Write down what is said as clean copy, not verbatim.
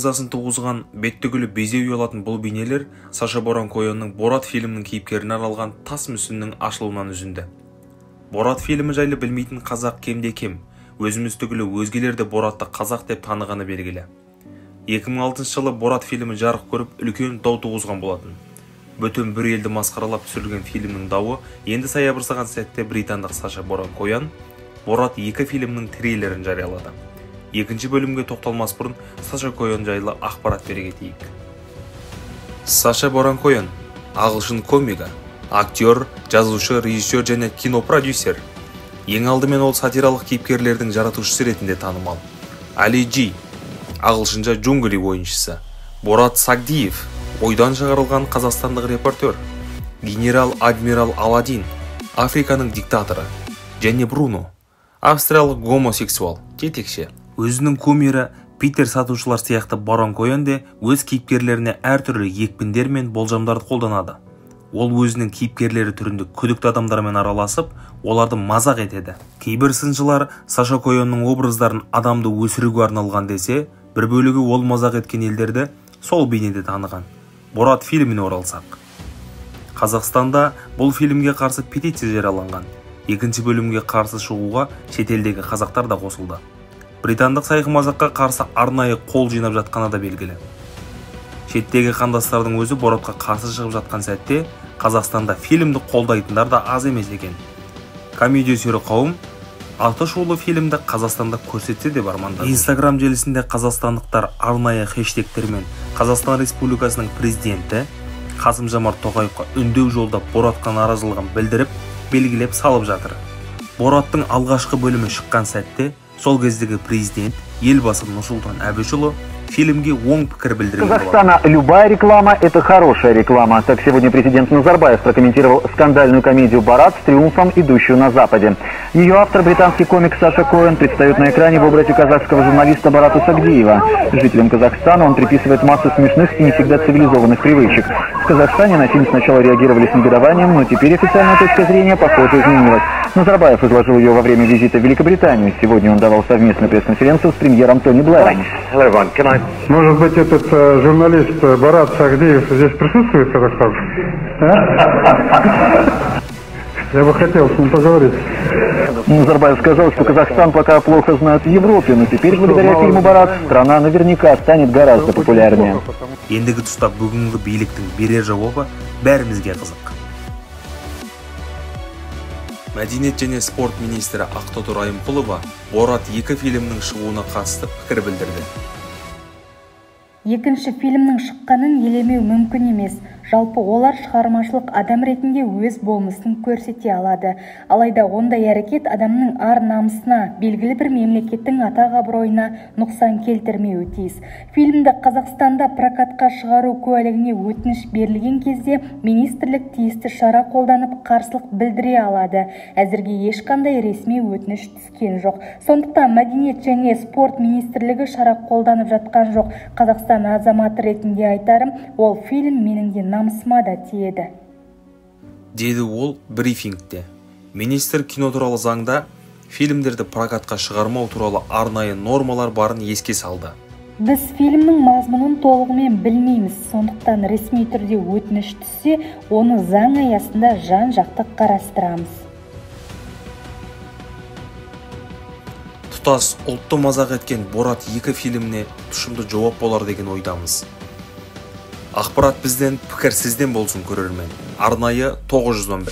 ыңырзасын туғызған, беттігілі безе ұялатын бұл бейнелер Саша Барон Коэннің Борат фильмінің кейіпкеріне арналған тас мүсіннің ашылуынан үзінді. Борат фильмі жайлы білмейтін қазақ кемде-кем, өзіміз түгілі өзгелерді Боратты қазақ деп танығаны белгілі. 2006 жылы Борат фильмі жарық көріп, үлкен дау туғызған болатын. Бүтін бір елді масқаралап түсірілген фильмнің дауы енді саябырсыған сәтте британдық Саша Барон Коэн Борат 2 фильмнің трейлерін жариялады. Екінші бөлімге тоқталмас бұрын Саша Коэн жайлы ақпарат бере кетейік. Саша Барон Коэн ағылшын комигі, актер, жазушы, режиссер және кинопродюсер. Ең алдымен ол сатиралық кейіпкерлердің жаратушысы ретінде танымал. Али Джи, ағылшынша джунгли ойыншысы. Борат Сагдиев, ойдан шығарылған қазақстандық репортер. Генерал-адмирал Аладдин, Африканың диктаторы. Және Бруно, австриялық гомосексуал, жетекші. Өзінің кумирі Питер сатушылар сияқты Барон Коэн де өз кейіпкерлеріне әртүрлі екпіндер мен болжамдарды қолданады. Ол өзінің кейіпкерлері түрінде күдікті адамдармен араласып, оларды мазақ етеді. Кейбір сыншылар Саша Коэннің образдарын адамды өсіруге арналған десе, бір бөлігі ол мазақ еткен елдерді сол бейнеде таныған. Борат фильміне оралсақ. Қазақстанда бұл фильмге қарсы петиция жарияланған. Екінші бөлімге қарсы шығуға шетелдегі қазақтар да қосылды. Британдық сайқымазаққа қарсы арнайы қол жинап жатқаны да белгілі. Шеттегі қандастардың өзі Боратқа қарсы шығып жатқан сәтте, Қазақстанда фильмді қолдайтындар да аз емес екен. Комедия сүйер қауым аты шулы фильмді Қазақстанда көрсетсе де армандады. Инстаграм желісінде қазақстандықтар арнайы хэштегтермен Қазақстан Республикасының президенті Қасым-Жомарт Тоқаевқа үндеу жолдап Боратқа наразылығын білдіріп, белгілеп салып жатыр. Бораттың алғашқы бөлімі шыққан сәтте, сол кездегі президент елбасы Нұрсұлтан Әбішұлы фильмге оң пікір білдірген болады. Казахстана любая реклама – это хорошая реклама. Так сегодня президент Назарбаев прокомментировал скандальную комедию «Борат» с триумфом, идущую на Западе. Ее автор, британский комик Саша Коэн, предстает на экране в образе казахского журналиста Бората Сагдиева. Жителям Казахстана он приписывает массу смешных и не всегда цивилизованных привычек. В Казахстане на фильм сначала реагировали с негодованием, но теперь официальная точка зрения, похоже, изменилась. Назарбаев изложил ее во время визита в Великобританию. Сегодня он давал совместную пресс-конференцию с премьером Тони Блэром. Может быть, этот журналист Борат Сагдиев здесь присутствует в Казахстане? Я бы хотел с ним поговорить. Назарбаев сказал, что Казахстан пока плохо знают в Европе, но теперь, благодаря фильму «Борат», страна наверняка станет гораздо популярнее. Ендігі тұста бүгінгі биліктің берер жауабы бәрімізге қызық. Мәдениет және спорт министрі Ақтоты Райымқұлова Борат 2 фильмнің шығуына қатысты пікір білдірді. Екінші фильмнің шыққанын елемеу мүмкін емес. Жалпы олар шығармашылық адам ретінде өз болмысын көрсете алады. Алайда ондай әрекет адамның ар-намысына, белгілі бір мемлекеттің атақ-абыройына нұқсан келтірмеуі тиіс. Фильмді Қазақстанда прокатқа шығару куәлігіне өтініш берілген кезде министрлік тиісті шара қолданып қарсылық білдіре алады. Әзірге ешқандай ресми өтініш түскен жоқ. Сондықтан мәдениет және спорт министрлігі шара қолданып жатқан жоқ. Қазақстан азаматы ретінде айтарым, ол фильм менің де намысыма да тиеді. Деді ол брифингте. Министр кино туралы заңда фильмдерді прокатқа шығармау туралы арнайы нормалар барын еске салды. Біз фильмнің мазмұнын толығымен білмейміз, сондықтан ресми түрде өтініш түссе, оны заң аясында жан-жақты қарастырамыз. Тұтас ұлтты мазақ еткен Борат 2 фильміне тұшымды жауап болар деген ойдамыз. Ақпарат бізден, пікір сізден болсын көрермен. Арнайы 911.